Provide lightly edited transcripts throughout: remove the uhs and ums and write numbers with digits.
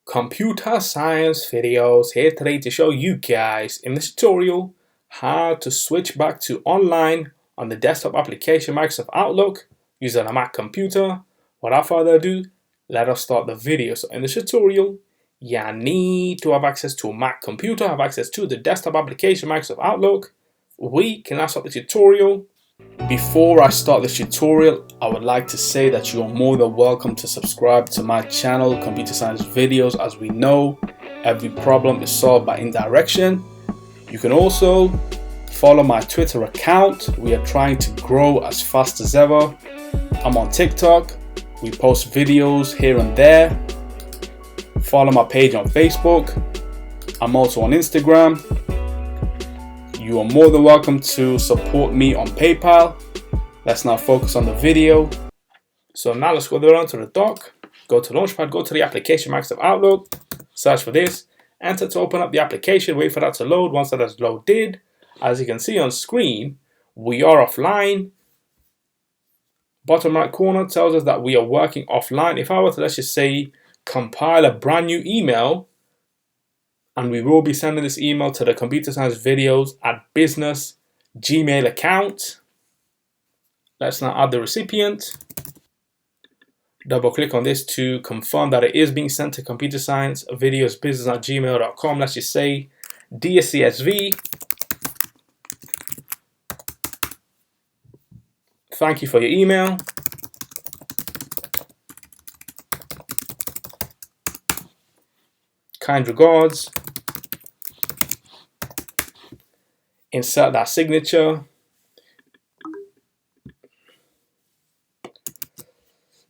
Computer Science Videos here today to show you guys in this tutorial how to switch back to online on the desktop application Microsoft Outlook using a Mac computer. Without further ado, let us start the video. So in this tutorial, you need to have access to a Mac computer, have access to the desktop application Microsoft Outlook. We can now start the tutorial. Before I start this tutorial, I would like to say that you are more than welcome to subscribe to my channel, Computer Science Videos. As we know, every problem is solved by indirection. You can also follow my Twitter account. We are trying to grow as fast as ever. I'm on TikTok. We post videos here and there. Follow my page on Facebook. I'm also on Instagram. You are more than welcome to support me on PayPal. Let's now focus on the video. So now let's go down to the dock, go to Launchpad, go to the application Microsoft Outlook, search for this, enter to open up the application, wait for that to load. Once that has loaded, as you can see on screen, we are offline. Bottom right corner tells us that we are working offline. If I were to, let's just say, compile a brand new email, and we will be sending this email to the Computer Science Videos at business Gmail account. Let's now add the recipient. Double click on this to confirm that it is being sent to Computer Science Videos business at gmail.com. Let's just say, dear CSV, thank you for your email. Kind regards. Insert that signature.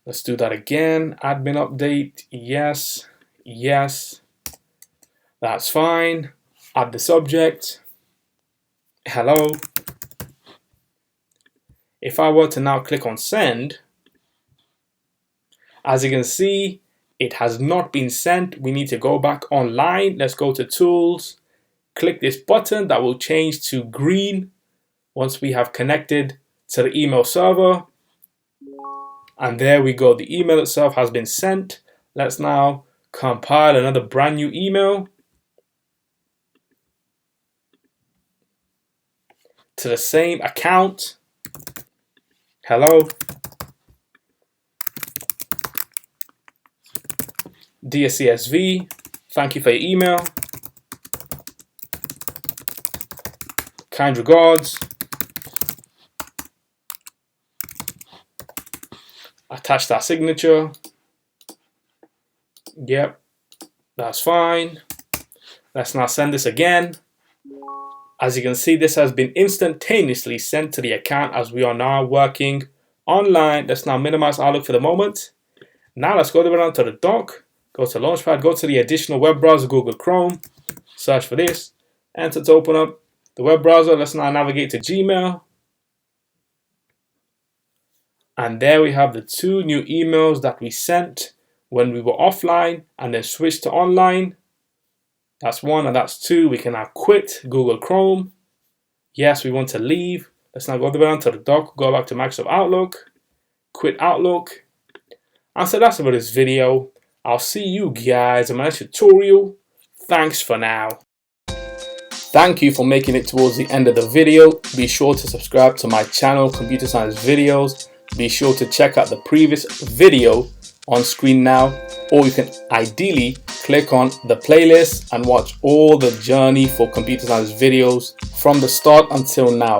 Let's do that again. Admin update. Yes. Yes. That's fine. Add the subject. Hello. If I were to now click on send, as you can see, it has not been sent. We need to go back online. Let's go to tools. Click this button that will change to green once we have connected to the email server. And there we go. The email itself has been sent. Let's now compile another brand new email to the same account. Hello. Dear CSV, thank you for your email. Kind regards. Attach that signature. Yep, that's fine. Let's now send this again. As you can see, this has been instantaneously sent to the account as we are now working online. Let's now minimize Outlook for the moment. Now let's go down to the dock. Go to Launchpad, go to the additional web browser, Google Chrome, search for this, enter to open up the web browser. Let's now navigate to Gmail. And there we have the two new emails that we sent when we were offline and then switched to online. That's one and that's two. We can now quit Google Chrome. Yes, we want to leave. Let's now go down to the dock, go back to Microsoft Outlook, quit Outlook. And so that's about this video. I'll see you guys in my next tutorial. Thanks for now. Thank you for making it towards the end of the video. Be sure to subscribe to my channel, Computer Science Videos. Be sure to check out the previous video on screen now, or you can ideally click on the playlist and watch all the journey for Computer Science Videos from the start until now.